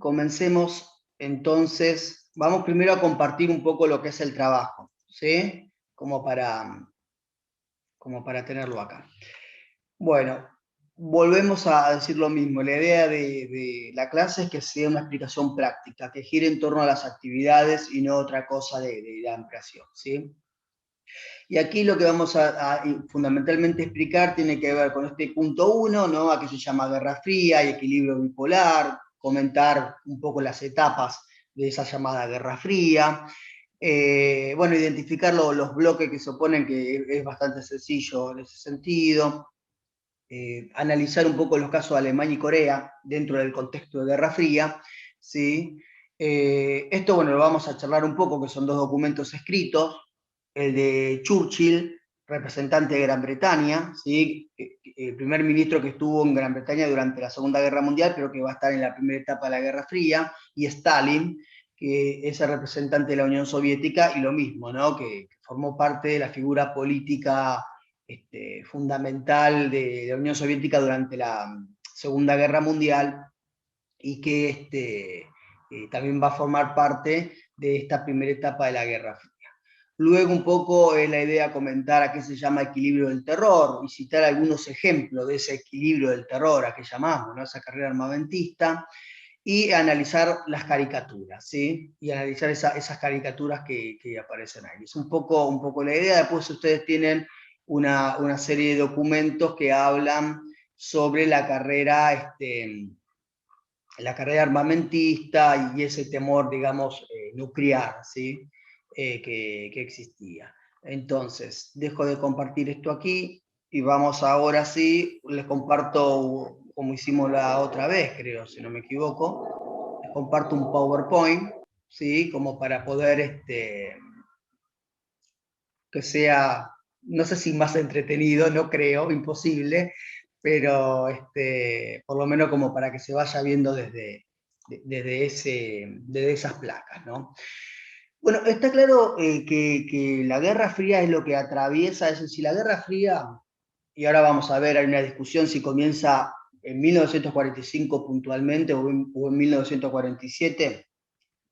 comencemos entonces. Vamos primero a compartir un poco lo que es el trabajo, ¿sí? Como para tenerlo acá. Bueno, volvemos a decir lo mismo. La idea de la clase es que sea una explicación práctica, que gire en torno a las actividades y no otra cosa de la ampliación, ¿sí? Y aquí lo que vamos a fundamentalmente explicar tiene que ver con este punto 1, ¿no? A que se llama Guerra Fría y equilibrio bipolar, comentar un poco las etapas de esa llamada Guerra Fría. Bueno, identificar los bloques que se oponen, que es bastante sencillo en ese sentido. Analizar un poco los casos de Alemania y Corea dentro del contexto de Guerra Fría, ¿sí? Esto, bueno, lo vamos a charlar un poco, que son dos documentos escritos, el de Churchill, representante de Gran Bretaña, ¿sí? El primer ministro que estuvo en Gran Bretaña durante la Segunda Guerra Mundial, pero que va a estar en la primera etapa de la Guerra Fría, y Stalin, que es el representante de la Unión Soviética, y lo mismo, ¿no? Que formó parte de la figura política fundamental de la Unión Soviética durante la Segunda Guerra Mundial, y que también va a formar parte de esta primera etapa de la Guerra Fría. Luego un poco es la idea comentar a qué se llama equilibrio del terror y citar algunos ejemplos de ese equilibrio del terror, a que llamamos, ¿no? Esa carrera armamentista, y analizar las caricaturas, ¿sí? Y analizar esas caricaturas que aparecen ahí. Es un poco la idea. Después ustedes tienen una serie de documentos que hablan sobre la carrera armamentista y ese temor, digamos, nuclear, ¿sí? Que existía. Entonces, dejo de compartir esto aquí y vamos ahora sí, les comparto como hicimos la otra vez, creo, si no me equivoco, les comparto un PowerPoint, ¿sí? Como para poder, que sea, no sé si más entretenido, no creo, imposible, pero por lo menos como para que se vaya viendo desde esas placas, ¿no? Bueno, está claro que la Guerra Fría es lo que atraviesa, es decir, la Guerra Fría, y ahora vamos a ver, hay una discusión si comienza en 1945 puntualmente o en 1947,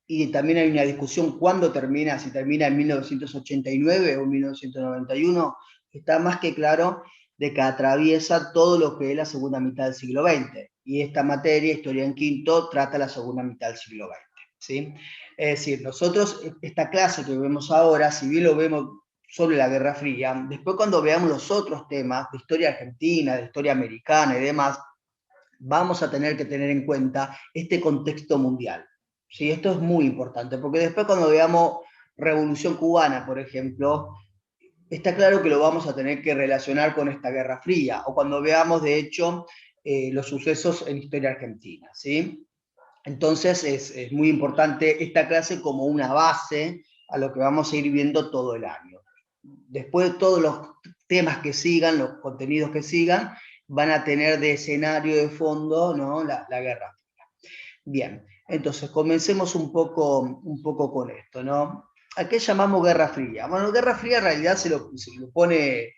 y también hay una discusión cuándo termina, si termina en 1989 o 1991, está más que claro de que atraviesa todo lo que es la segunda mitad del siglo XX. Y esta materia, Historia en Quinto, trata la segunda mitad del siglo XX. ¿Sí? Es decir, nosotros, esta clase que vemos ahora, si bien lo vemos sobre la Guerra Fría, después cuando veamos los otros temas de historia argentina, de historia americana y demás, vamos a tener que tener en cuenta este contexto mundial. ¿Sí? Esto es muy importante, porque después cuando veamos Revolución Cubana, por ejemplo, está claro que lo vamos a tener que relacionar con esta Guerra Fría, o cuando veamos, de hecho, los sucesos en historia argentina, ¿sí? Entonces es muy importante esta clase como una base a lo que vamos a ir viendo todo el año. Después todos los temas que sigan, los contenidos que sigan, van a tener de escenario de fondo, ¿no? La Guerra Fría. Bien, entonces comencemos un poco con esto, ¿no? ¿A qué llamamos Guerra Fría? Bueno, Guerra Fría en realidad se lo pone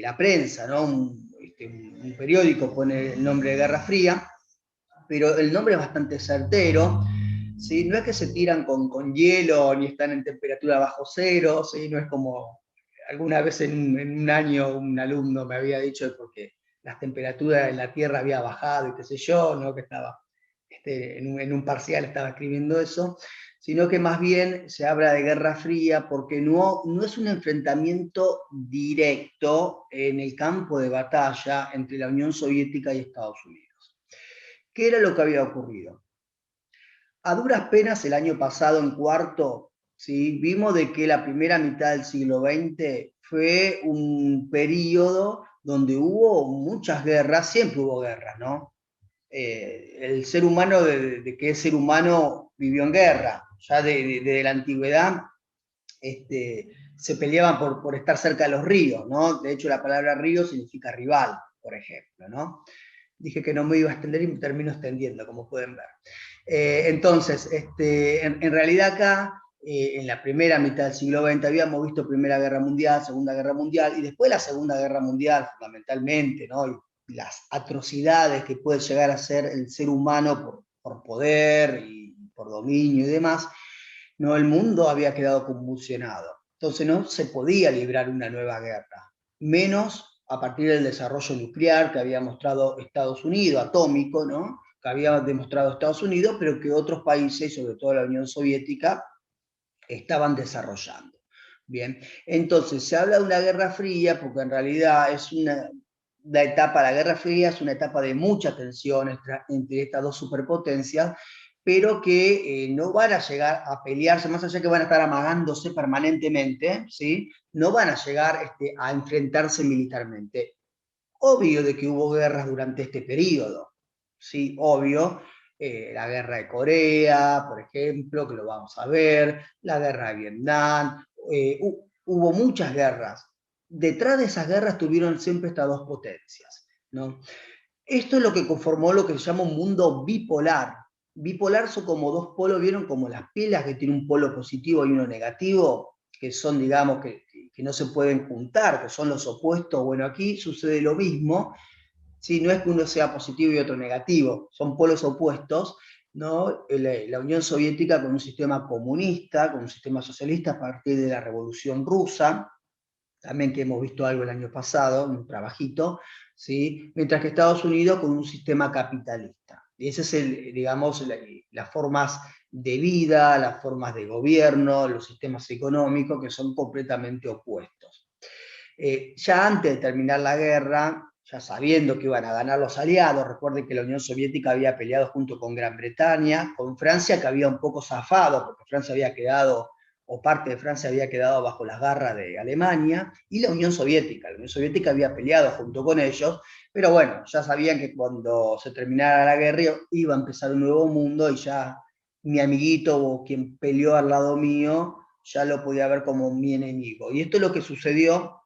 la prensa, ¿no? Un periódico pone el nombre de Guerra Fría, pero el nombre es bastante certero, ¿sí? No es que se tiran con hielo ni están en temperatura bajo cero, ¿sí? No es como alguna vez en un año un alumno me había dicho porque las temperaturas en la Tierra había bajado y qué sé yo, ¿no? Que estaba en un parcial estaba escribiendo eso, sino que más bien se habla de Guerra Fría porque no es un enfrentamiento directo en el campo de batalla entre la Unión Soviética y Estados Unidos. ¿Qué era lo que había ocurrido? A duras penas el año pasado, en cuarto, ¿sí? Vimos de que la primera mitad del siglo XX fue un periodo donde hubo muchas guerras, siempre hubo guerras, ¿no? El ser humano, de que es ser humano, vivió en guerra. Ya desde la antigüedad se peleaban por estar cerca de los ríos, ¿no? De hecho, la palabra río significa rival, por ejemplo, ¿no? Dije que no me iba a extender y me termino extendiendo, como pueden ver. Entonces, en realidad acá, en la primera mitad del siglo XX, habíamos visto Primera Guerra Mundial, Segunda Guerra Mundial, y después la Segunda Guerra Mundial, fundamentalmente, ¿no? Y las atrocidades que puede llegar a hacer el ser humano por poder y por dominio y demás, ¿no? El mundo había quedado convulsionado. Entonces no se podía librar una nueva guerra, menos a partir del desarrollo nuclear que había mostrado Estados Unidos, atómico, ¿no? Que había demostrado Estados Unidos, pero que otros países, sobre todo la Unión Soviética, estaban desarrollando. Bien, entonces se habla de una guerra fría porque en realidad es la etapa, la Guerra Fría es una etapa de mucha tensión entre estas dos superpotencias, pero que no van a llegar a pelearse, más allá que van a estar amagándose permanentemente, ¿sí? No van a llegar a enfrentarse militarmente. Obvio de que hubo guerras durante este periodo, ¿sí? Obvio. La guerra de Corea, por ejemplo, que lo vamos a ver, la guerra de Vietnam, hubo muchas guerras. Detrás de esas guerras tuvieron siempre estas dos potencias, ¿no? Esto es lo que conformó lo que se llama un mundo bipolar. Bipolar son como dos polos, ¿vieron? Como las pilas que tienen un polo positivo y uno negativo, que son, digamos, que no se pueden juntar, que son los opuestos. Bueno, aquí sucede lo mismo, ¿sí? No es que uno sea positivo y otro negativo, son polos opuestos, ¿no? La Unión Soviética con un sistema comunista, con un sistema socialista a partir de la Revolución Rusa, también que hemos visto algo el año pasado, un trabajito, ¿sí? Mientras que Estados Unidos con un sistema capitalista. Y ese es, digamos, las formas de vida, las formas de gobierno, los sistemas económicos que son completamente opuestos. Ya antes de terminar la guerra, ya sabiendo que iban a ganar los aliados, recuerden que la Unión Soviética había peleado junto con Gran Bretaña, con Francia que había un poco zafado, porque Francia había quedado, o parte de Francia había quedado bajo las garras de Alemania, y la Unión Soviética había peleado junto con ellos, pero bueno, ya sabían que cuando se terminara la guerra iba a empezar un nuevo mundo y ya mi amiguito o quien peleó al lado mío ya lo podía ver como mi enemigo. Y esto es lo que sucedió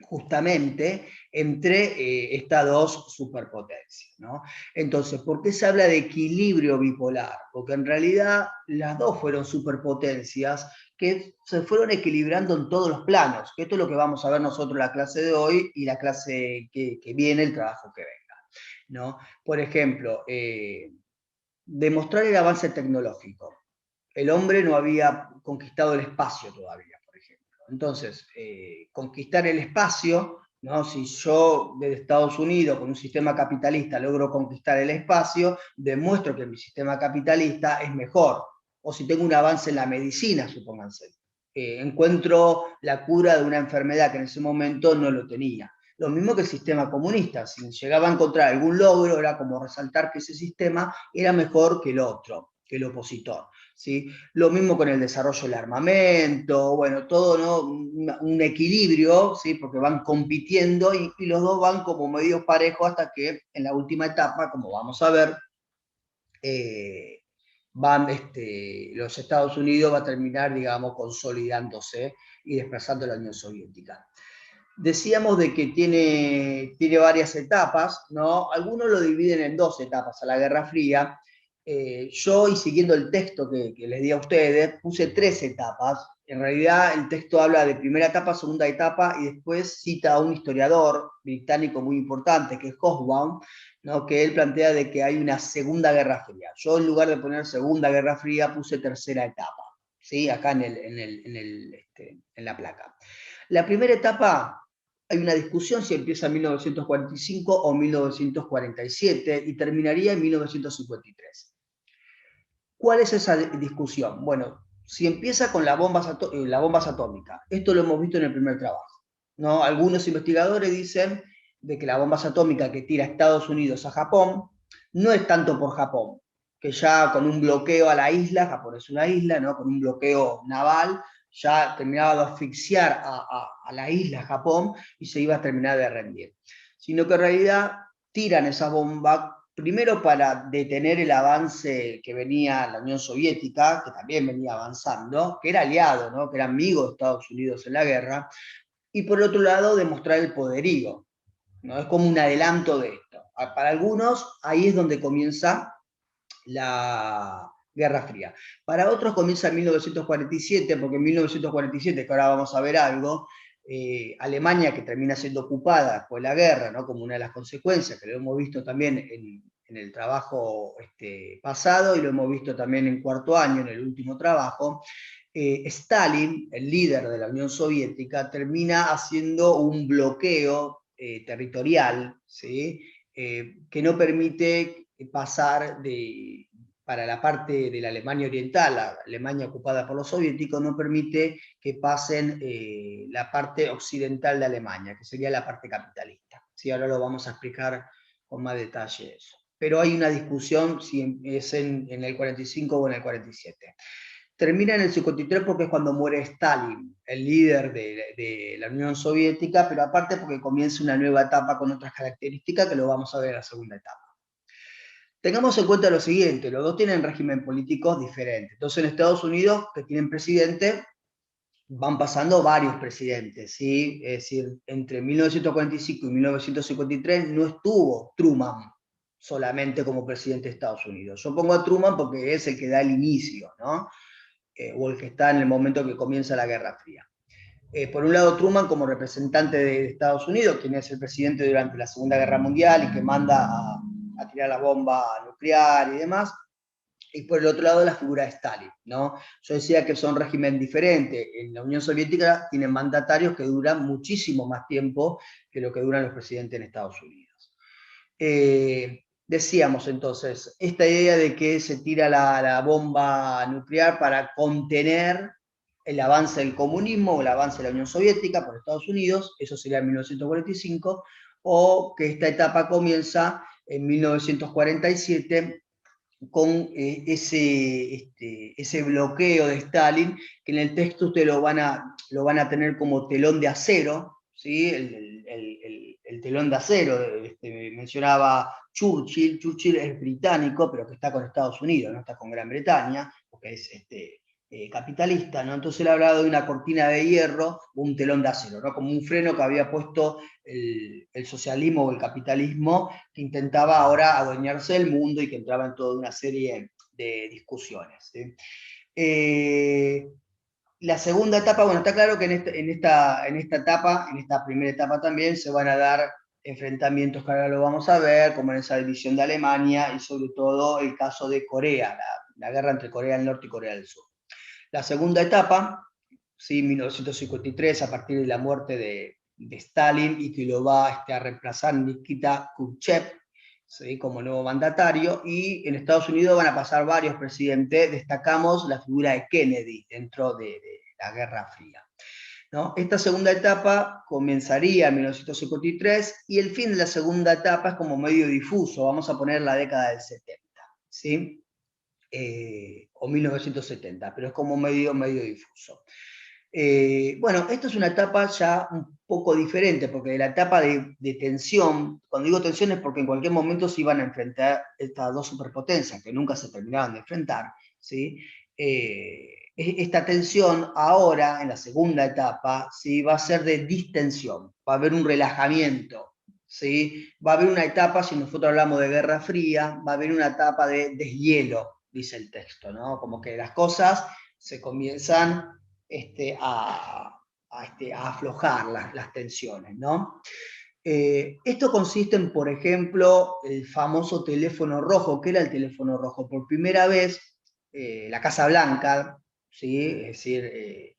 justamente entre estas dos superpotencias, ¿no? Entonces, ¿por qué se habla de equilibrio bipolar? Porque en realidad las dos fueron superpotencias que se fueron equilibrando en todos los planos, que esto es lo que vamos a ver nosotros en la clase de hoy y la clase que viene, el trabajo que venga, ¿no? Por ejemplo, demostrar el avance tecnológico. El hombre no había conquistado el espacio todavía, por ejemplo. Entonces, conquistar el espacio, ¿no? Si yo desde Estados Unidos con un sistema capitalista logro conquistar el espacio, demuestro que mi sistema capitalista es mejor. O si tengo un avance en la medicina, supónganse. Encuentro la cura de una enfermedad que en ese momento no lo tenía. Lo mismo que el sistema comunista, si llegaba a encontrar algún logro, era como resaltar que ese sistema era mejor que el otro, que el opositor, ¿sí? Lo mismo con el desarrollo del armamento, bueno, todo, ¿no? Un equilibrio, ¿sí? Porque van compitiendo y los dos van como medios parejos hasta que en la última etapa, como vamos a ver, van, los Estados Unidos va a terminar, digamos, consolidándose y desplazando a la Unión Soviética. Decíamos de que tiene varias etapas, ¿no? Algunos lo dividen en dos etapas a la Guerra Fría. Yo, y siguiendo el texto que les di a ustedes, puse tres etapas. En realidad, el texto habla de primera etapa, segunda etapa, y después cita a un historiador británico muy importante, que es Hobsbawm, ¿no? Que él plantea de que hay una segunda Guerra Fría. Yo, en lugar de poner segunda Guerra Fría, puse tercera etapa, ¿sí? Acá en la placa. La primera etapa, hay una discusión si empieza en 1945 o 1947 y terminaría en 1953. ¿Cuál es esa discusión? Bueno, si empieza con las bombas atómicas, esto lo hemos visto en el primer trabajo, ¿no? Algunos investigadores dicen de que las bombas atómicas que tira Estados Unidos a Japón no es tanto por Japón, que ya con un bloqueo a la isla, Japón es una isla, ¿no? Con un bloqueo naval, ya terminaba de asfixiar a la isla Japón y se iba a terminar de rendir. Sino que en realidad tiran esa bomba primero para detener el avance que venía la Unión Soviética, que también venía avanzando, que era aliado, ¿no? Que era amigo de Estados Unidos en la guerra, y por otro lado demostrar el poderío, ¿no? Es como un adelanto de esto. Para algunos ahí es donde comienza la Guerra Fría. Para otros comienza en 1947, porque en 1947, que ahora vamos a ver algo, Alemania, que termina siendo ocupada por la guerra, ¿no? Como una de las consecuencias, que lo hemos visto también en en el trabajo pasado, y lo hemos visto también en cuarto año, en el último trabajo, Stalin, el líder de la Unión Soviética, termina haciendo un bloqueo territorial, ¿sí? Que no permite pasar para la parte de la Alemania Oriental, la Alemania ocupada por los soviéticos, no permite que pasen la parte occidental de Alemania, que sería la parte capitalista. ¿Sí? Ahora lo vamos a explicar con más detalle eso. Pero hay una discusión si es en el 45 o en el 47. Termina en el 53 porque es cuando muere Stalin, el líder de la Unión Soviética, pero aparte porque comienza una nueva etapa con otras características que lo vamos a ver en la segunda etapa. Tengamos en cuenta lo siguiente, los dos tienen régimen políticos diferentes. Entonces en Estados Unidos, que tienen presidente, van pasando varios presidentes, ¿sí? Es decir, entre 1945 y 1953 no estuvo Truman solamente como presidente de Estados Unidos. Yo pongo a Truman porque es el que da el inicio, ¿no? O el que está en el momento que comienza la Guerra Fría. Por un lado, Truman como representante de Estados Unidos, quien es el presidente durante la Segunda Guerra Mundial y que manda a tirar la bomba nuclear y demás, y por el otro lado la figura de Stalin, ¿no? Yo decía que son régimen diferentes. En la Unión Soviética tienen mandatarios que duran muchísimo más tiempo que lo que duran los presidentes en Estados Unidos. Decíamos entonces, esta idea de que se tira la bomba nuclear para contener el avance del comunismo o el avance de la Unión Soviética por Estados Unidos, eso sería en 1945, o que esta etapa comienza en 1947 con ese bloqueo de Stalin, que en el texto ustedes lo van a tener como telón de acero, ¿sí? El telón de acero, mencionaba Churchill es británico, pero que está con Estados Unidos, no está con Gran Bretaña, porque es capitalista, ¿no? Entonces él hablaba de una cortina de hierro, un telón de acero, ¿no? Como un freno que había puesto el socialismo o el capitalismo, que intentaba ahora adueñarse del mundo y que entraba en toda una serie de discusiones, ¿sí? La segunda etapa, bueno, está claro que en esta etapa, en esta primera etapa también, se van a dar enfrentamientos que ahora lo vamos a ver, como en esa división de Alemania y sobre todo el caso de Corea, la guerra entre Corea del Norte y Corea del Sur. La segunda etapa, ¿sí? 1953, a partir de la muerte de Stalin, y que lo va a reemplazar Nikita Khrushchev, ¿sí? Como nuevo mandatario, y en Estados Unidos van a pasar varios presidentes. Destacamos la figura de Kennedy dentro de la Guerra Fría, ¿no? Esta segunda etapa comenzaría en 1953 y el fin de la segunda etapa es como medio difuso, vamos a poner la década del 70, ¿sí? O 1970, pero es como medio difuso. Bueno, esta es una etapa ya un poco diferente, porque de la etapa de tensión, cuando digo tensión es porque en cualquier momento se iban a enfrentar estas dos superpotencias, que nunca se terminaban de enfrentar, ¿sí? Esta tensión ahora, en la segunda etapa, ¿sí? Va a ser de distensión, va a haber un relajamiento, ¿sí? Va a haber una etapa, si nosotros hablamos de Guerra Fría, va a haber una etapa de deshielo, dice el texto, ¿no? Como que las cosas se comienzan a aflojar las tensiones, ¿no? Esto consiste en, por ejemplo, el famoso teléfono rojo. ¿Qué era el teléfono rojo? Por primera vez, la Casa Blanca, ¿sí? Es decir,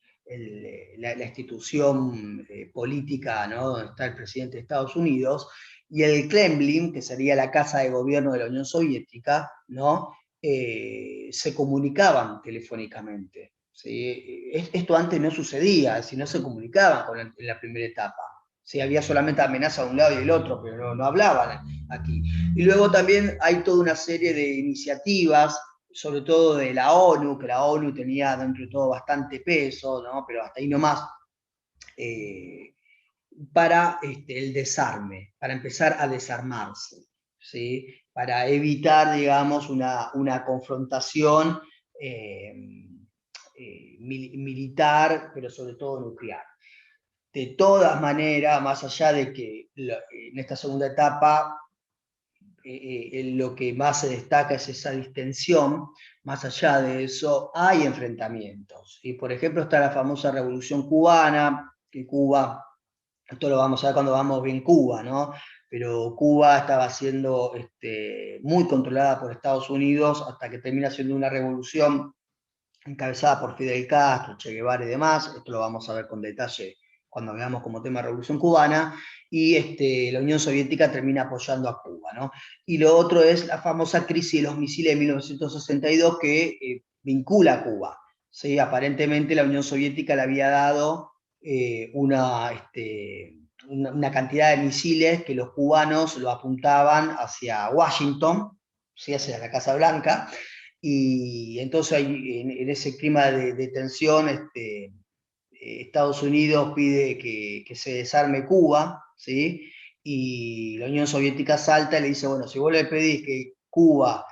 la institución política, ¿no? Donde está el presidente de Estados Unidos, y el Kremlin, que sería la casa de gobierno de la Unión Soviética, ¿no? Se comunicaban telefónicamente, ¿sí? Esto antes no sucedía, si no se comunicaban en la primera etapa. Sí, había solamente amenaza de un lado y del otro, pero no hablaban aquí. Y luego también hay toda una serie de iniciativas, sobre todo de la ONU, que la ONU tenía dentro de todo bastante peso, ¿no? Pero hasta ahí nomás, para el desarme, para empezar a desarmarse, ¿sí? Para evitar, digamos, una confrontación militar, pero sobre todo nuclear. De todas maneras, más allá de que en esta segunda etapa lo que más se destaca es esa distensión, más allá de eso hay enfrentamientos. Y por ejemplo está la famosa Revolución Cubana, que Cuba, esto lo vamos a ver cuando vamos bien Cuba, ¿no? pero Cuba estaba siendo muy controlada por Estados Unidos hasta que termina siendo una revolución encabezada por Fidel Castro, Che Guevara y demás. Esto lo vamos a ver con detalle cuando veamos como tema Revolución Cubana, y la Unión Soviética termina apoyando a Cuba, ¿no? Y lo otro es la famosa crisis de los misiles de 1962 que vincula a Cuba, ¿sí? Aparentemente la Unión Soviética le había dado una cantidad de misiles que los cubanos lo apuntaban hacia Washington, ¿sí? Hacia la Casa Blanca, y entonces en ese clima de tensión, Estados Unidos pide que se desarme Cuba, ¿sí? Y la Unión Soviética salta y le dice, bueno, si vos le pedís que Cuba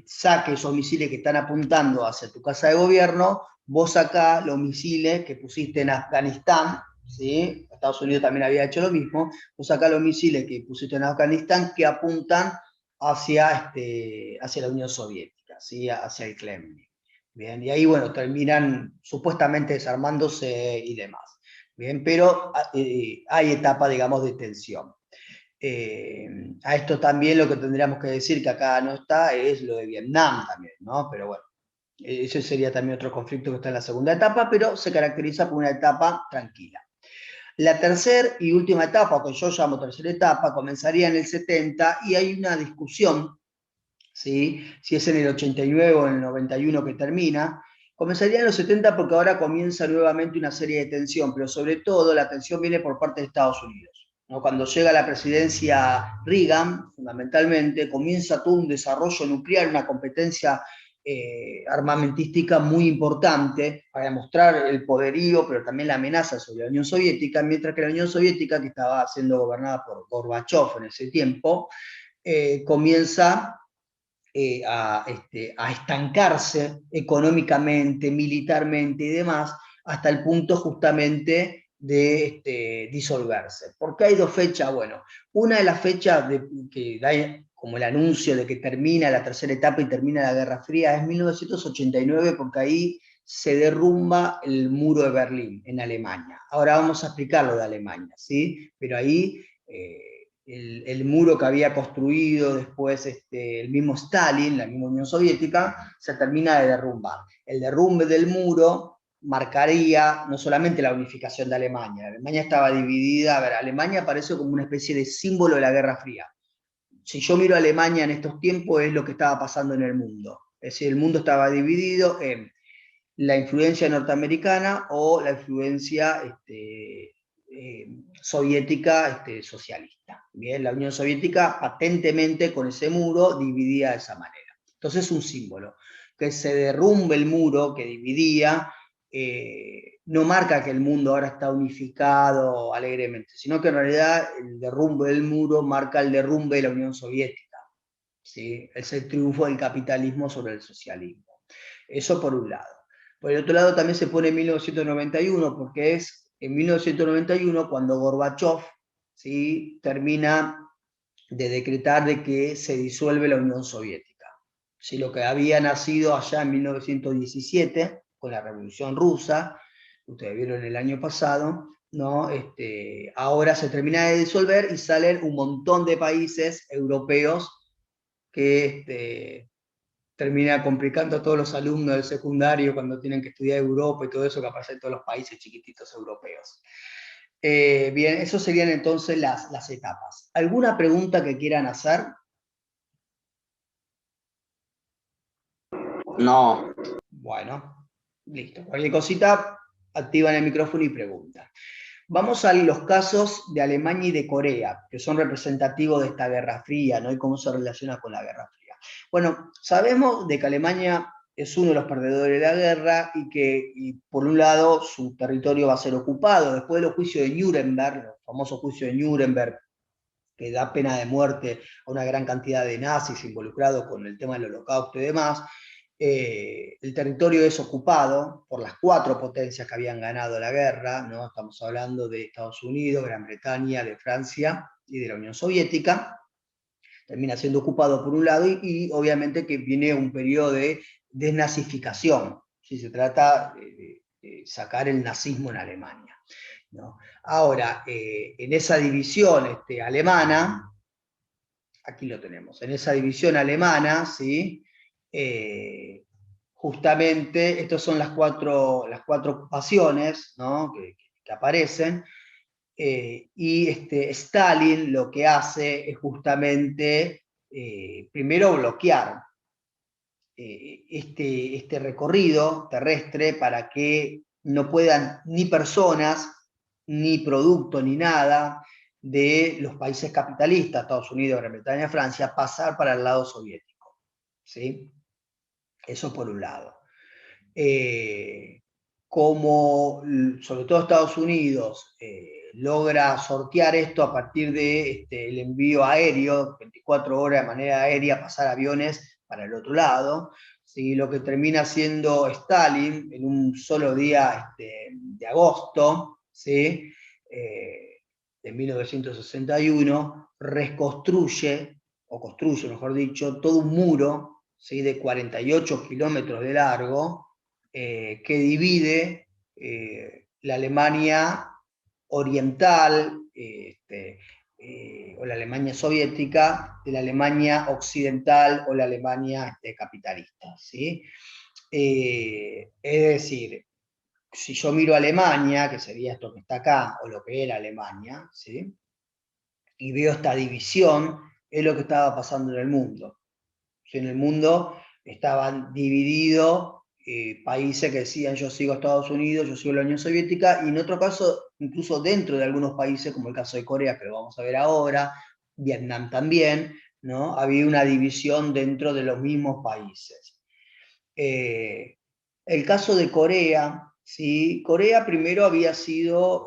saque esos misiles que están apuntando hacia tu casa de gobierno, vos sacá los misiles que pusiste en Afganistán, ¿sí? Estados Unidos también había hecho lo mismo, vos sacá los misiles que pusiste en Afganistán que apuntan hacia la Unión Soviética, ¿sí? Hacia el Kremlin. Bien, y ahí, bueno, terminan supuestamente desarmándose y demás. Bien, pero hay etapa, digamos, de tensión. A esto también lo que tendríamos que decir, que acá no está, es lo de Vietnam también, ¿no? Pero bueno, ese sería también otro conflicto que está en la segunda etapa, pero se caracteriza por una etapa tranquila. La tercera y última etapa, o que yo llamo tercera etapa, comenzaría en el 70 y hay una discusión, ¿sí? Si es en el 89 o en el 91 que termina. Comenzaría en los 70 porque ahora comienza nuevamente una serie de tensión, pero sobre todo la tensión viene por parte de Estados Unidos, ¿no? Cuando llega la presidencia Reagan, fundamentalmente, comienza todo un desarrollo nuclear, una competencia armamentística muy importante para demostrar el poderío, pero también la amenaza sobre la Unión Soviética, mientras que la Unión Soviética, que estaba siendo gobernada por Gorbachev en ese tiempo, comienza a estancarse económicamente, militarmente y demás, hasta el punto justamente de disolverse. ¿Por qué hay dos fechas? Bueno, una de las fechas que da como el anuncio de que termina la tercera etapa y termina la Guerra Fría es 1989, porque ahí se derrumba el muro de Berlín en Alemania. Ahora vamos a explicar lo de Alemania, ¿sí? Pero ahí el muro que había construido después el mismo Stalin, la misma Unión Soviética, se termina de derrumbar. El derrumbe del muro marcaría no solamente la unificación de Alemania. Alemania estaba dividida, a ver, Alemania aparece como una especie de símbolo de la Guerra Fría. Si yo miro a Alemania en estos tiempos, es lo que estaba pasando en el mundo. Es decir, el mundo estaba dividido en la influencia norteamericana o la influencia soviética socialista. Bien, la Unión Soviética patentemente con ese muro dividía de esa manera. Entonces es un símbolo. Que se derrumbe el muro que dividía no marca que el mundo ahora está unificado alegremente, sino que en realidad el derrumbe del muro marca el derrumbe de la Unión Soviética. ¿Sí? Es el triunfo del capitalismo sobre el socialismo. Eso por un lado. Por el otro lado también se pone en 1991, porque es en 1991 cuando Gorbachev, ¿sí?, termina de decretar de que se disuelve la Unión Soviética. ¿Sí? Lo que había nacido allá en 1917, con la Revolución Rusa, ustedes vieron el año pasado, ¿no? Ahora se termina de disolver y salen un montón de países europeos que termina complicando a todos los alumnos del secundario cuando tienen que estudiar Europa y todo eso que pasa en todos los países chiquititos europeos. Bien, eso serían entonces las etapas. ¿Alguna pregunta que quieran hacer? No. Bueno, listo. Cualquier cosita, activan el micrófono y preguntan. Vamos a los casos de Alemania y de Corea, que son representativos de esta Guerra Fría, ¿no? Y cómo se relaciona con la Guerra Fría. Bueno, sabemos de que Alemania es uno de los perdedores de la guerra y por un lado su territorio va a ser ocupado. Después de los juicios de Nuremberg, los famosos juicios de Nuremberg, que da pena de muerte a una gran cantidad de nazis involucrados con el tema del holocausto y demás, el territorio es ocupado por las cuatro potencias que habían ganado la guerra, ¿no? Estamos hablando de Estados Unidos, Gran Bretaña, de Francia y de la Unión Soviética. Termina siendo ocupado por un lado y obviamente que viene un periodo de desnazificación, si se trata de sacar el nazismo en Alemania. ¿no? Ahora, en esa división alemana, aquí lo tenemos, en esa división alemana, ¿sí? Justamente, estas son las cuatro ocupaciones, ¿no? que aparecen, y Stalin lo que hace es justamente, primero bloquear este recorrido terrestre para que no puedan ni personas, ni producto, ni nada de los países capitalistas, Estados Unidos, Gran Bretaña, Francia, pasar para el lado soviético. ¿Sí? Eso por un lado. Como sobre todo Estados Unidos logra sortear esto a partir de el envío aéreo, 24 horas de manera aérea, pasar aviones para el otro lado, ¿sí? Lo que termina siendo Stalin en un solo día de agosto, ¿sí? De 1961, reconstruye, o construye, mejor dicho, todo un muro, ¿sí? De 48 kilómetros de largo, que divide la Alemania oriental o la Alemania soviética de la Alemania occidental o la Alemania capitalista. ¿Sí? Es decir, si yo miro Alemania, que sería esto que está acá, o lo que era Alemania, ¿sí? Y veo esta división, es lo que estaba pasando en el mundo. En el mundo estaban divididos países que decían yo sigo a Estados Unidos, yo sigo a la Unión Soviética, y en otro caso, incluso dentro de algunos países, como el caso de Corea, que lo vamos a ver ahora, Vietnam también, ¿no? Había una división dentro de los mismos países. El caso de Corea, ¿sí? Corea primero había sido,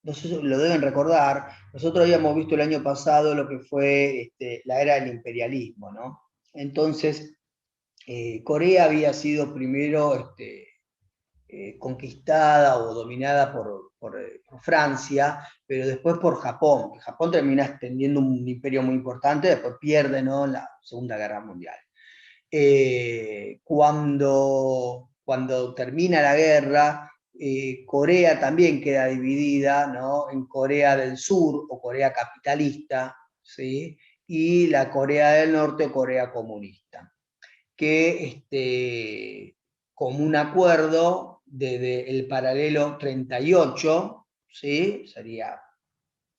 no sé si lo deben recordar, nosotros habíamos visto el año pasado lo que fue la era del imperialismo, ¿no? Entonces, Corea había sido primero conquistada o dominada por Francia, pero después por Japón. Japón termina extendiendo un imperio muy importante, después pierde, ¿no?, la Segunda Guerra Mundial. Cuando termina la guerra, Corea también queda dividida, ¿no?, en Corea del Sur o Corea capitalista, ¿sí?, y la Corea del Norte o Corea comunista, que como un acuerdo desde el paralelo 38, ¿sí?, sería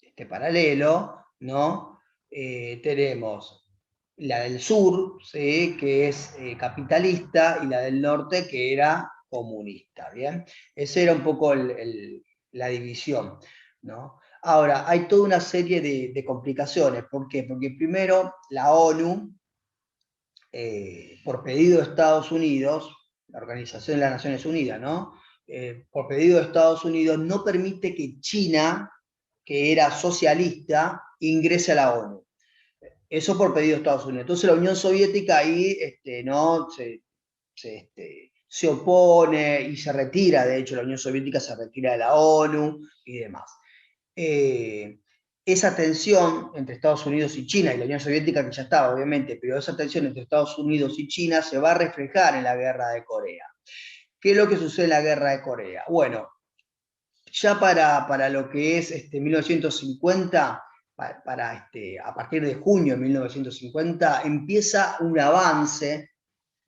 este paralelo, ¿no? Tenemos la del sur, ¿sí?, que es capitalista, y la del norte, que era comunista, ¿bien? Esa era un poco la división, ¿no? Ahora, hay toda una serie de complicaciones. ¿Por qué? Porque primero la ONU, por pedido de Estados Unidos, la Organización de las Naciones Unidas, ¿no? Por pedido de Estados Unidos, no permite que China, que era socialista, ingrese a la ONU. Eso por pedido de Estados Unidos. Entonces la Unión Soviética ahí ¿no? se opone y se retira. De hecho, la Unión Soviética se retira de la ONU y demás. Esa tensión entre Estados Unidos y China, y la Unión Soviética, que ya estaba, obviamente, pero esa tensión entre Estados Unidos y China se va a reflejar en la guerra de Corea. ¿Qué es lo que sucede en la guerra de Corea? Bueno, ya para lo que es 1950, a partir de junio de 1950, empieza un avance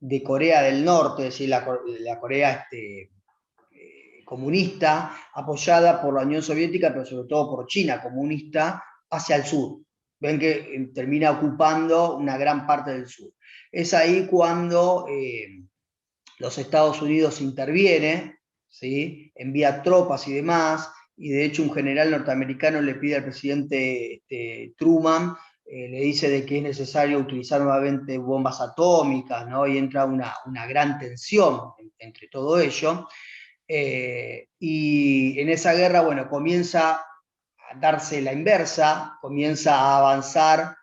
de Corea del Norte, es decir, la Corea comunista, apoyada por la Unión Soviética, pero sobre todo por China comunista, hacia el sur. Ven que termina ocupando una gran parte del sur. Es ahí cuando los Estados Unidos interviene, ¿sí?, envía tropas y demás, y de hecho un general norteamericano le pide al presidente Truman, le dice de que es necesario utilizar nuevamente bombas atómicas, ¿no? Y entra una gran tensión entre todo ello. Y en esa guerra, bueno, comienza a darse la inversa, comienza a avanzar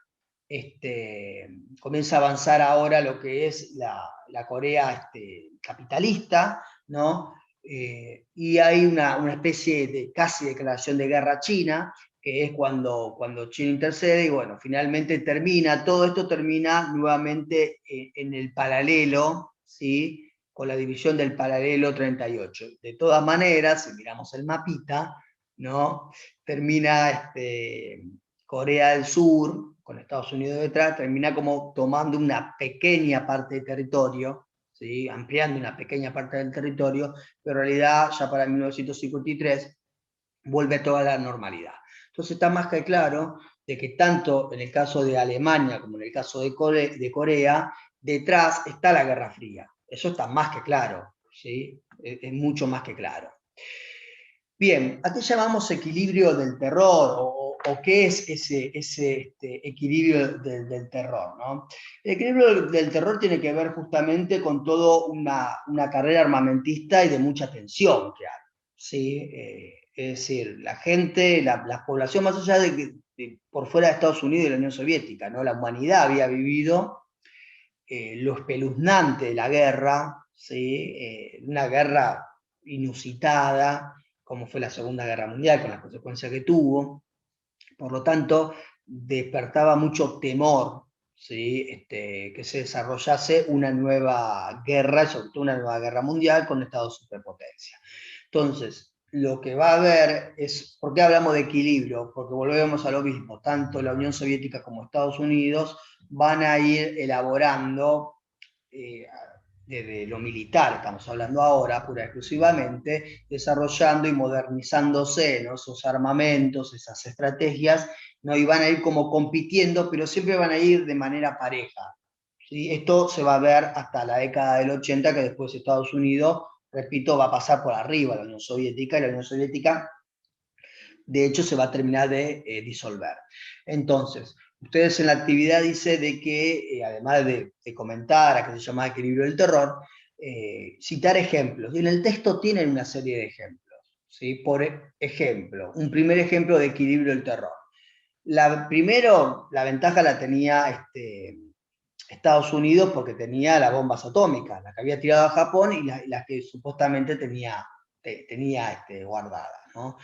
ahora lo que es la Corea capitalista, ¿no? Y hay una especie de casi declaración de guerra a China, que es cuando China intercede, y bueno, finalmente todo esto termina nuevamente en el paralelo, ¿sí?, con la división del paralelo 38. De todas maneras, si miramos el mapita, ¿no? Termina Corea del Sur, con Estados Unidos detrás, termina como tomando una pequeña parte de territorio, ¿sí? Ampliando una pequeña parte del territorio, pero en realidad ya para 1953 vuelve toda la normalidad. Entonces está más que claro de que tanto en el caso de Alemania como en el caso de Corea, detrás está la Guerra Fría. Eso está más que claro, ¿sí? Es mucho más que claro. Bien, ¿a qué llamamos equilibrio del terror? ¿O qué es ese equilibrio del terror? ¿No? El equilibrio del terror tiene que ver justamente con toda una carrera armamentista y de mucha tensión que hay. ¿Sí? Es decir, la gente, la población, más allá de que por fuera de Estados Unidos y la Unión Soviética, ¿no? La humanidad había vivido lo espeluznante de la guerra, ¿sí? Una guerra inusitada, como fue la Segunda Guerra Mundial, con las consecuencias que tuvo. Por lo tanto, despertaba mucho temor, ¿sí? Que se desarrollase una nueva guerra, sobre todo una nueva guerra mundial con Estados superpotencia. Entonces, lo que va a haber es, ¿por qué hablamos de equilibrio? Porque volvemos a lo mismo, tanto la Unión Soviética como Estados Unidos van a ir elaborando, desde lo militar, estamos hablando ahora, pura y exclusivamente, desarrollando y modernizándose, ¿no? Esos armamentos, esas estrategias, ¿no? Y van a ir como compitiendo, pero siempre van a ir de manera pareja. ¿Sí? Esto se va a ver hasta la década del 80, que después Estados Unidos, repito, va a pasar por arriba a la Unión Soviética, y la Unión Soviética, de hecho, se va a terminar de disolver. Entonces, ustedes en la actividad dice de que, además de comentar a que se llama equilibrio del terror, citar ejemplos. Y en el texto tienen una serie de ejemplos. ¿Sí? Por ejemplo, un primer ejemplo de equilibrio del terror. Primero, la ventaja la tenía Estados Unidos porque tenía las bombas atómicas, las que había tirado a Japón y las que supuestamente tenía guardadas, ¿no?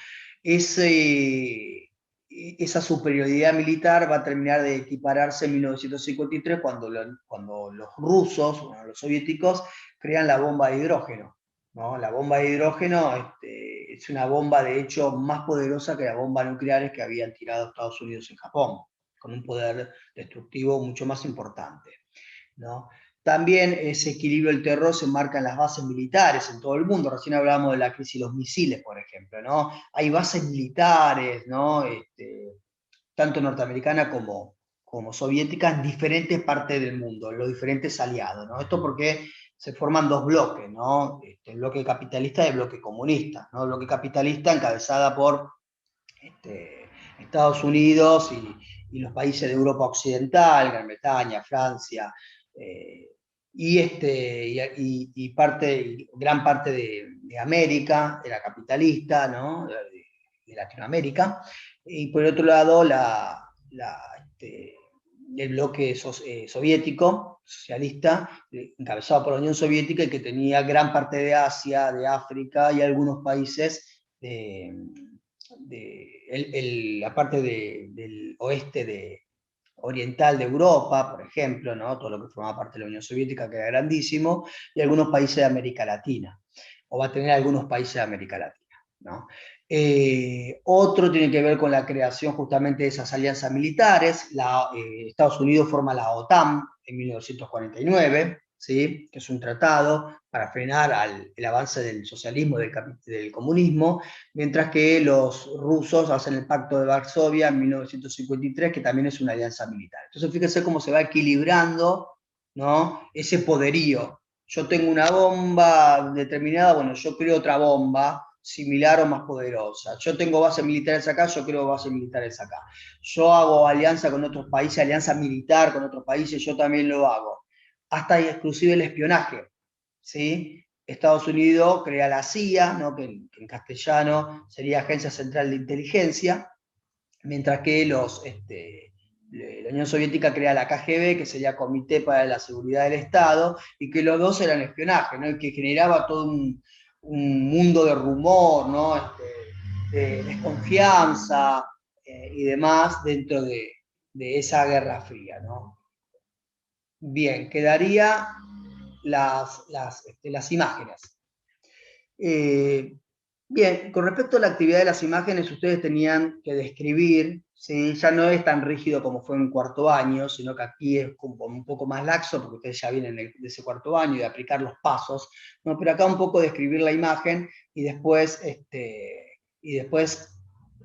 Esa superioridad militar va a terminar de equipararse en 1953 cuando los rusos, bueno, los soviéticos, crean la bomba de hidrógeno, ¿no? La bomba de hidrógeno es una bomba, de hecho, más poderosa que las bombas nucleares que habían tirado Estados Unidos en Japón, con un poder destructivo mucho más importante, ¿no? También ese equilibrio del terror se marca en las bases militares en todo el mundo. Recién hablábamos de la crisis de los misiles, por ejemplo, ¿no? Hay bases militares, ¿no? Tanto norteamericanas como soviéticas en diferentes partes del mundo, en los diferentes aliados, ¿no? Esto porque se forman dos bloques, ¿no? El bloque capitalista y el bloque comunista, ¿no? El bloque capitalista encabezada por Estados Unidos y los países de Europa Occidental, Gran Bretaña, Francia, gran parte de América, era capitalista, ¿no? De Latinoamérica, y por otro lado el bloque soviético, socialista, encabezado por la Unión Soviética, y que tenía gran parte de Asia, de África y algunos países la parte del oeste oriental de Europa, por ejemplo, ¿no? Todo lo que formaba parte de la Unión Soviética, que era grandísimo, y algunos países de América Latina, o va a tener algunos países de América Latina, ¿no? Otro tiene que ver con la creación justamente de esas alianzas militares. Estados Unidos forma la OTAN en 1949, ¿sí? Que es un tratado para frenar el avance del socialismo, del comunismo, mientras que los rusos hacen el Pacto de Varsovia en 1953, que también es una alianza militar. Entonces fíjense cómo se va equilibrando, ¿no? Ese poderío. Yo tengo una bomba determinada, bueno, yo creo otra bomba similar o más poderosa. Yo tengo bases militares acá, yo creo bases militares acá. Yo hago alianza con otros países, alianza militar con otros países, yo también lo hago. Hasta inclusive el espionaje, ¿sí? Estados Unidos crea la CIA, ¿no? que en castellano sería Agencia Central de Inteligencia, mientras que la Unión Soviética crea la KGB, que sería Comité para la Seguridad del Estado, y que los dos eran espionaje, ¿no? Y que generaba todo un mundo de rumor, ¿no? De desconfianza y demás dentro de esa Guerra Fría, ¿no? Bien, quedaría las imágenes. Bien, con respecto a la actividad de las imágenes, ustedes tenían que describir, ¿sí? Ya no es tan rígido como fue en cuarto año, sino que aquí es como un poco más laxo, porque ustedes ya vienen de ese cuarto año y de aplicar los pasos, ¿no? Pero acá un poco describir la imagen y después,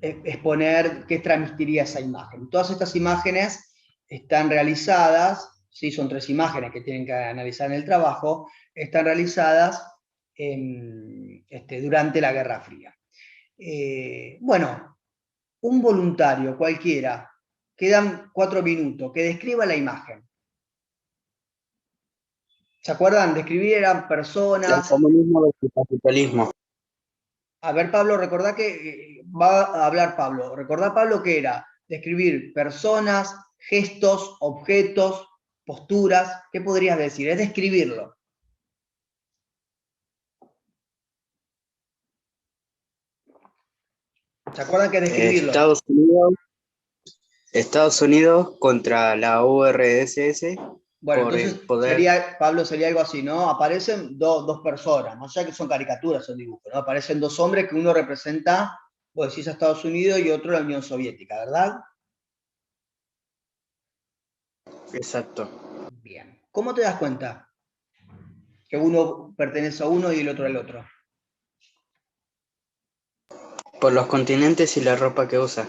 exponer qué transmitiría esa imagen. Todas estas imágenes están realizadas, ¿sí? Son 3 imágenes que tienen que analizar en el trabajo, están realizadas durante la Guerra Fría. Bueno, un voluntario cualquiera, quedan 4 minutos, que describa la imagen. ¿Se acuerdan? Describir eran El personas. comunismo versus capitalismo. A ver, Pablo, recordá que va a hablar Pablo. Recordá, Pablo, que era describir personas, gestos, objetos, posturas. ¿Qué podrías decir? Es describirlo. ¿Se acuerdan que es describirlo? Estados Unidos contra la URSS Bueno, por entonces el poder. Pablo, sería algo así, ¿no? Aparecen dos personas, no sé que son caricaturas, son dibujos, ¿no? Aparecen 2 hombres que uno representa, vos decís a Estados Unidos y otro a la Unión Soviética, ¿verdad? Exacto. Bien. ¿Cómo te das cuenta que uno pertenece a uno y el otro al otro? Por los continentes y la ropa que usa.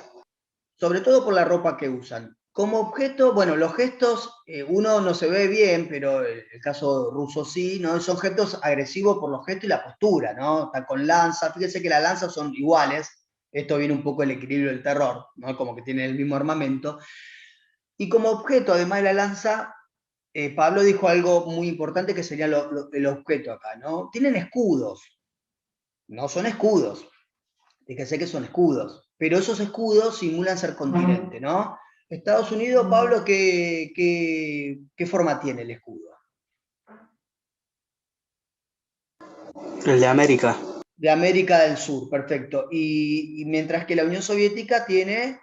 Sobre todo por la ropa que usan. Como objeto, bueno, los gestos, uno no se ve bien, pero el caso ruso sí, ¿no? Son gestos agresivos por los gestos y la postura, ¿no? Están con lanza, fíjense que las lanzas son iguales, esto viene un poco del equilibrio del terror, ¿no? Como que tienen el mismo armamento. Y como objeto, además de la lanza, Pablo dijo algo muy importante que sería el objeto acá, ¿no? Tienen escudos, no son escudos, fíjense que son escudos, pero esos escudos simulan ser continente, ¿no? Estados Unidos, Pablo, ¿qué forma tiene el escudo? El de América. De América del Sur, perfecto. Y mientras que la Unión Soviética tiene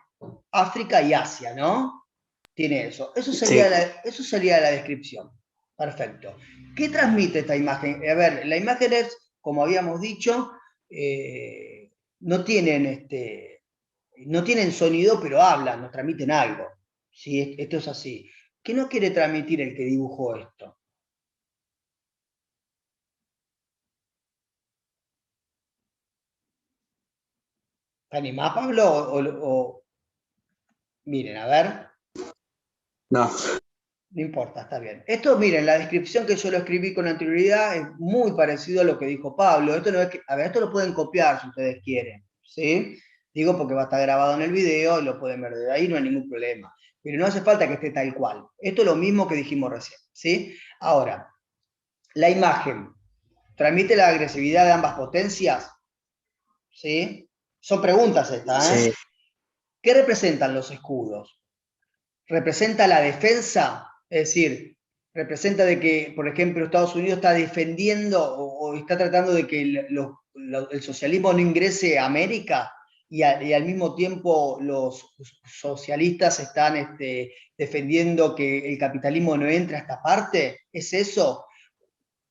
África y Asia, ¿no? Tiene eso. Sí. Eso sería la descripción. Perfecto. ¿Qué transmite esta imagen? A ver, la imagen es, como habíamos dicho, no tienen no tienen sonido, pero hablan, nos transmiten algo. ¿Sí? Esto es así. ¿Qué nos quiere transmitir el que dibujó esto? ¿Te animás, Pablo? Miren, a ver. No. No importa, está bien. Esto, miren, la descripción que yo lo escribí con anterioridad es muy parecido a lo que dijo Pablo. Esto no es que, a ver, esto lo pueden copiar si ustedes quieren, ¿sí? Digo porque va a estar grabado en el video y lo pueden ver de ahí, no hay ningún problema. Pero no hace falta que esté tal cual. Esto es lo mismo que dijimos recién, ¿sí? Ahora, la imagen transmite la agresividad de ambas potencias, ¿sí? Son preguntas estas, ¿eh? Sí. ¿Qué representan los escudos? ¿Representa la defensa? Es decir, representa de que, por ejemplo, Estados Unidos está defendiendo o está tratando de que el socialismo no ingrese a América y al mismo tiempo los socialistas están defendiendo que el capitalismo no entre a esta parte. ¿Es eso?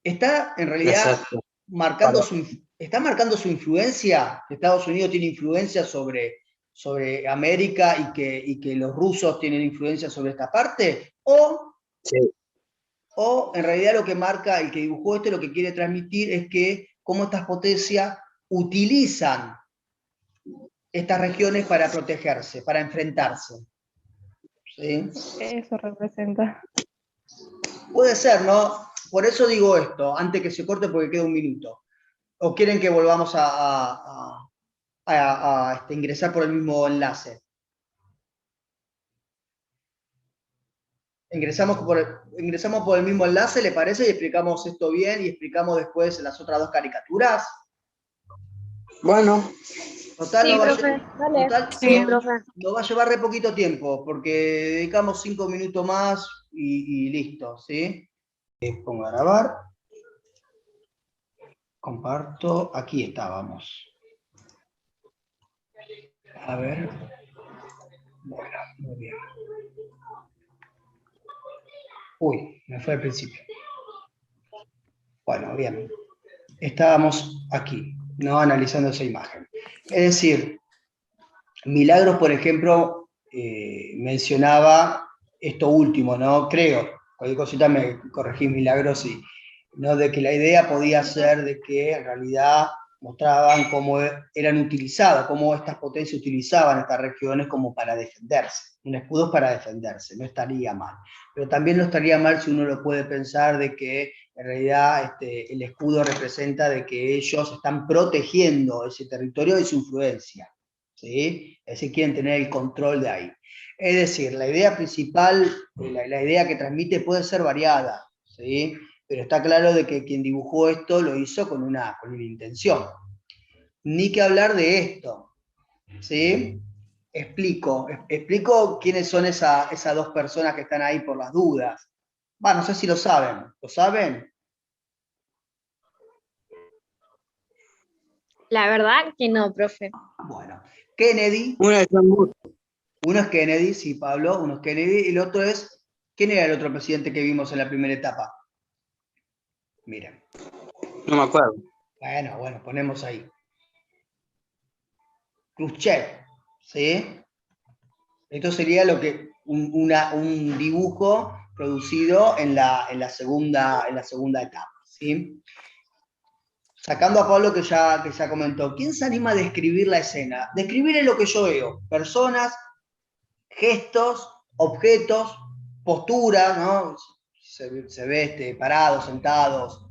Está en realidad Exacto. marcando Para. está marcando su influencia. Estados Unidos tiene influencia sobre América y que los rusos tienen influencia sobre esta parte, Sí. o en realidad lo que marca el que dibujó esto, lo que quiere transmitir es que cómo estas potencias utilizan estas regiones para protegerse, para enfrentarse. ¿Sí? Eso representa. Puede ser, ¿no? Por eso digo esto, antes que se corte porque queda un minuto. ¿O quieren que volvamos a ingresar por el mismo enlace? Ingresamos por el mismo enlace, ¿le parece? Y explicamos esto bien y explicamos después las otras 2 caricaturas. Bueno, Total, Sí, profe, dale. total Sí, profe. nos va a llevar re poquito tiempo, porque dedicamos 5 minutos más y listo, ¿sí? Pongo a grabar. Comparto. Aquí estábamos. A ver. Bueno, muy bien. Uy, me fue al principio. Bueno, bien. Estábamos aquí, ¿no? Analizando esa imagen. Es decir, Milagros, por ejemplo, mencionaba esto último, ¿no? Creo, cualquier cosita me corregí, Milagros, y, ¿no? De que la idea podía ser de que en realidad mostraban cómo eran utilizadas, cómo estas potencias utilizaban estas regiones como para defenderse. Un escudo es para defenderse, no estaría mal. Pero también no estaría mal si uno lo puede pensar de que en realidad el escudo representa de que ellos están protegiendo ese territorio y su influencia. ¿Sí? Es decir, quieren tener el control de ahí. Es decir, la idea principal, la idea que transmite puede ser variada, ¿sí? Pero está claro de que quien dibujó esto lo hizo con una intención. Ni que hablar de esto, ¿sí? Explico quiénes son esas dos personas que están ahí por las dudas. Va, no sé si lo saben. ¿Lo saben? La verdad que no, profe. Bueno, Kennedy. Una de John Moore. Uno es Kennedy, sí, Pablo, uno es Kennedy, y el otro es, ¿quién era el otro presidente que vimos en la primera etapa? Miren. No me acuerdo. Bueno, ponemos ahí. Khrushchev, ¿sí? Esto sería lo que un dibujo producido en la segunda etapa, ¿sí? Sacando a Pablo que ya comentó, ¿quién se anima a describir la escena? Describir es lo que yo veo, personas, gestos, objetos, posturas, ¿no? Se ve parados, sentados.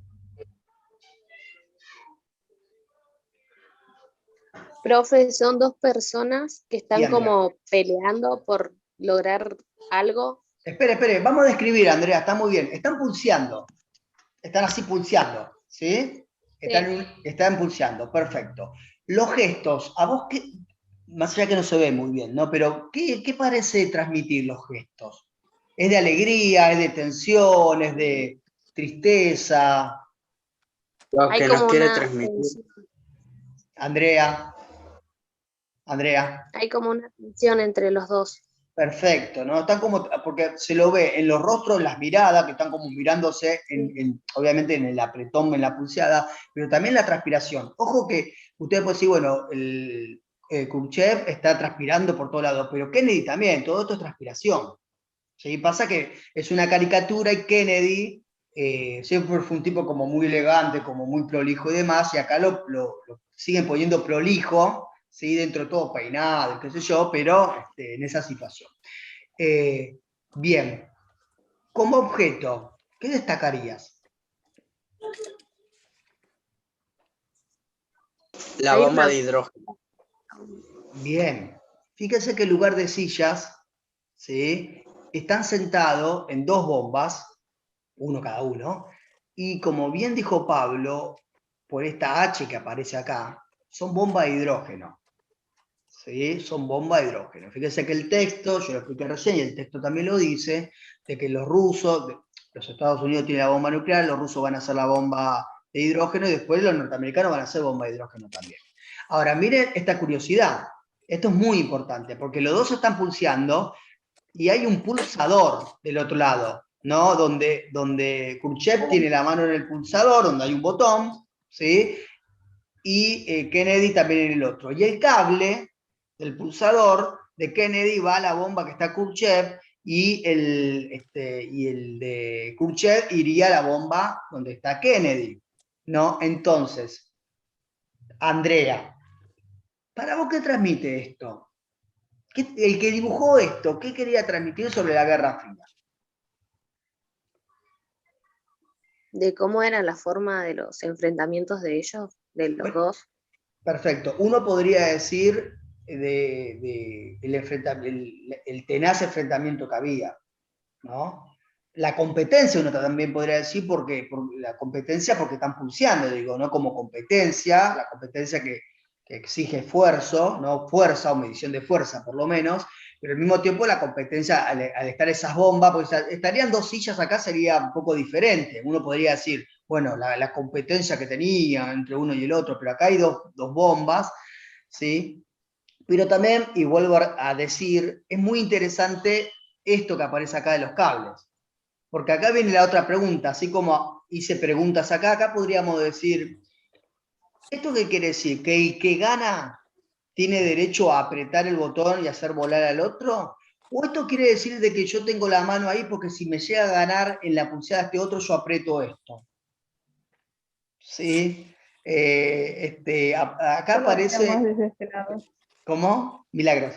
Profe, son dos personas que Y están Andrea. como peleando por lograr algo. Espere, vamos a describir, Andrea, está muy bien. Están pulseando, están así pulseando, ¿sí? Están pulseando, perfecto. Los gestos, a vos qué, más allá que no se ve muy bien, ¿no? Pero ¿qué parece transmitir los gestos? ¿Es de alegría, es de tensión, es de tristeza? Lo Hay que nos como quiere una transmitir. tensión, Andrea, hay como una tensión entre los dos. perfecto, ¿no? Están como, porque se lo ve en los rostros, en las miradas, que están como mirándose, obviamente en el apretón, en la pulseada, pero también la transpiración. Ojo que ustedes pueden decir, bueno, Khrushchev está transpirando por todos lados, pero Kennedy también, todo esto es transpiración. ¿Sí? Pasa que es una caricatura y Kennedy siempre fue un tipo como muy elegante, como muy prolijo y demás, y acá lo siguen poniendo prolijo, ¿sí? Dentro de todo peinado, qué sé yo, pero en esa situación. Bien, como objeto, ¿qué destacarías? La Hay bomba una, de hidrógeno. Bien, fíjense que en lugar de sillas, ¿sí? Están sentados en dos bombas, uno cada uno, y como bien dijo Pablo, por esta H que aparece acá, son bombas de hidrógeno. ¿Sí? Son bombas de hidrógeno. Fíjense que el texto, yo lo expliqué recién, y el texto también lo dice, de que los rusos, los Estados Unidos tienen la bomba nuclear, los rusos van a hacer la bomba de hidrógeno y después los norteamericanos van a hacer bomba de hidrógeno también. Ahora, miren esta curiosidad. Esto es muy importante, porque los dos están pulseando y hay un pulsador del otro lado, ¿no? Donde Khrushchev tiene la mano en el pulsador, donde hay un botón, ¿sí? Y Kennedy también en el otro. Y el cable del pulsador de Kennedy va a la bomba que está Khrushchev y el de Khrushchev iría a la bomba donde está Kennedy, ¿no? Entonces, Andrea, ¿para vos qué transmite esto? El que dibujó esto, ¿qué quería transmitir sobre la Guerra Fría? de cómo era la forma de los enfrentamientos de ellos, de los Bueno, dos. perfecto. Uno podría decir el tenaz enfrentamiento que había, ¿no? La competencia uno también podría decir por la competencia porque están pulseando, digo, ¿no? Como competencia, la competencia que exige esfuerzo, ¿no? Fuerza o medición de fuerza por lo menos, pero al mismo tiempo la competencia al estar esas bombas, pues estarían dos sillas acá sería un poco diferente. Uno podría decir, bueno, la competencia que tenía entre uno y el otro, pero acá hay dos bombas, ¿sí? Pero también, y vuelvo a decir, es muy interesante esto que aparece acá de los cables. Porque acá viene la otra pregunta, así como hice preguntas acá podríamos decir, ¿esto qué quiere decir? ¿Que el que gana tiene derecho a apretar el botón y hacer volar al otro? ¿O esto quiere decir de que yo tengo la mano ahí porque si me llega a ganar en la pulsada este otro, yo aprieto esto? ¿Sí? Acá Yo lo vería más aparece... desde ese lado. ¿Cómo? Milagros.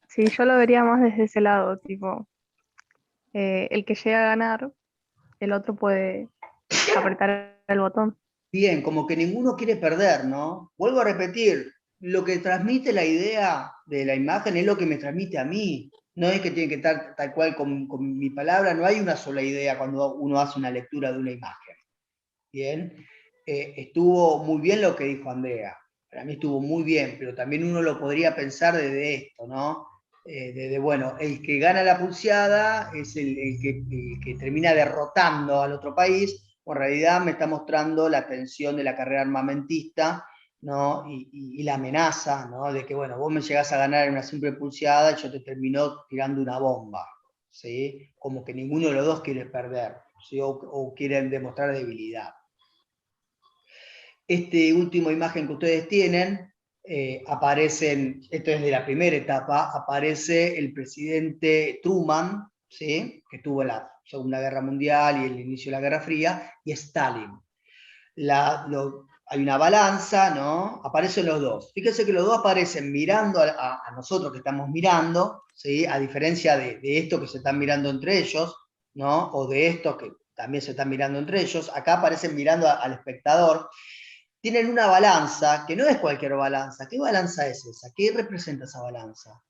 Sí, yo lo vería más desde ese lado, tipo, el que llega a ganar, el otro puede apretar el botón. Bien, como que ninguno quiere perder, ¿no? Vuelvo a repetir, lo que transmite la idea de la imagen es lo que me transmite a mí. No es que tiene que estar tal cual con mi palabra, no hay una sola idea cuando uno hace una lectura de una imagen. Bien, estuvo muy bien lo que dijo Andrea, para mí estuvo muy bien, pero también uno lo podría pensar desde esto, ¿no? Bueno, el que gana la pulseada es el que termina derrotando al otro país, o en realidad me está mostrando la tensión de la carrera armamentista, ¿no? Y la amenaza, ¿no? De que, bueno, vos me llegás a ganar en una simple pulseada y yo te termino tirando una bomba, ¿sí? Como que ninguno de los dos quiere perder, ¿sí? O quieren demostrar debilidad. Este último imagen que ustedes tienen, aparecen, esto es de la primera etapa, aparece el presidente Truman, ¿sí? Que tuvo la Segunda Guerra Mundial y el inicio de la Guerra Fría, y Stalin. Hay una balanza, ¿no? Aparecen los dos. Fíjense que los dos aparecen mirando a nosotros que estamos mirando, ¿sí? A diferencia de esto que se están mirando entre ellos, ¿no? O de estos que también se están mirando entre ellos. Acá aparecen mirando al espectador. Tienen una balanza, que no es cualquier balanza. ¿Qué balanza es esa? ¿Qué representa esa balanza?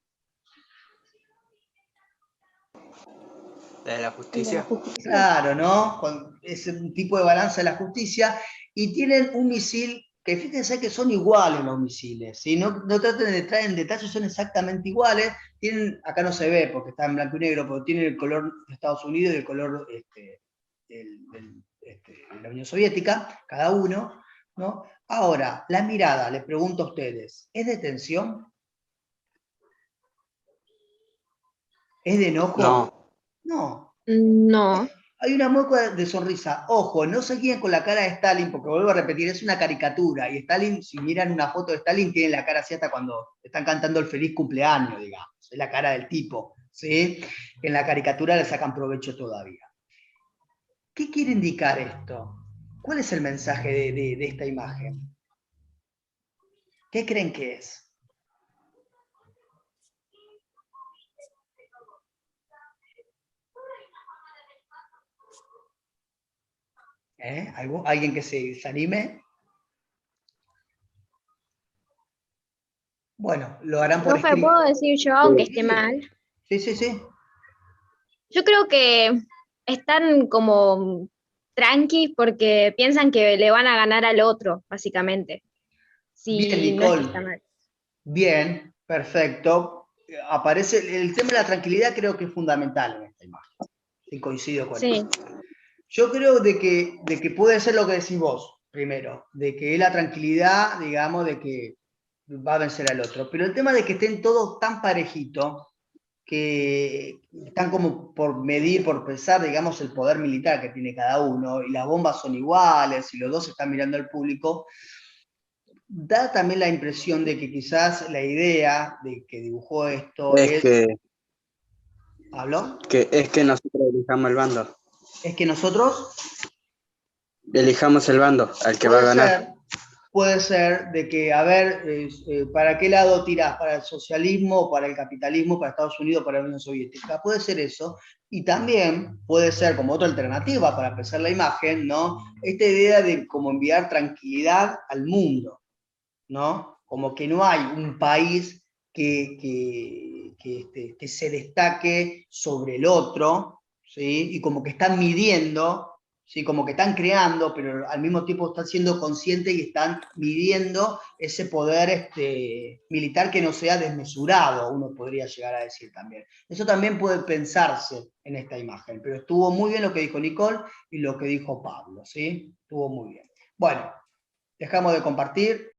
¿La de la El de la justicia? justicia. Claro, ¿no? Es un tipo de balanza de la justicia. Y tienen un misil, que fíjense que son iguales los misiles, ¿sí? No traten de entrar en detalles, son exactamente iguales. Tienen, acá no se ve porque está en blanco y negro, pero tienen el color de Estados Unidos y el color de la Unión Soviética, cada uno, ¿no? Ahora, la mirada, les pregunto a ustedes, ¿es de tensión? ¿Es de enojo? No, No. No, Hay una mueca de sonrisa. Ojo, no se guíen con la cara de Stalin, porque vuelvo a repetir, es una caricatura. Y Stalin, si miran una foto de Stalin, tiene la cara así hasta cuando están cantando el feliz cumpleaños, digamos. Es la cara del tipo, ¿sí? En la caricatura le sacan provecho todavía. ¿Qué quiere indicar esto? ¿Cuál es el mensaje de esta imagen? ¿Qué creen que es? ¿Alguien que se anime? Bueno, lo harán por profe, escrito. ¿puedo decir yo, aunque esté mal? Sí, sí, sí. Yo creo que están como tranquis porque piensan que le van a ganar al otro, básicamente. Bien, Si no es que está Nicole. mal. Bien, perfecto. Aparece el tema de la tranquilidad, creo que es fundamental en esta imagen. Y coincido con Sí, eso. Yo creo de que puede ser lo que decís vos, primero, de que es la tranquilidad, digamos, de que va a vencer al otro. Pero el tema de que estén todos tan parejitos, que están como por medir, por pensar, digamos, el poder militar que tiene cada uno, y las bombas son iguales, y los dos están mirando al público, da también la impresión de que quizás la idea de que dibujó esto es ¿habló? que nosotros elijamos el bando. Es que nosotros, Elijamos el bando al que va a ganar. puede ser de que, a ver, ¿para qué lado tirás? ¿Para el socialismo, para el capitalismo, para Estados Unidos, para la Unión Soviética? Puede ser eso. Y también puede ser como otra alternativa para pensar la imagen, ¿no? Esta idea de como enviar tranquilidad al mundo, ¿no? Como que no hay un país que se destaque sobre el otro, ¿sí? Y como que están midiendo, ¿sí? Como que están creando, pero al mismo tiempo están siendo conscientes y están midiendo ese poder militar que no sea desmesurado, uno podría llegar a decir también. Eso también puede pensarse en esta imagen, pero estuvo muy bien lo que dijo Nicole y lo que dijo Pablo, ¿sí? Estuvo muy bien. Bueno, dejamos de compartir.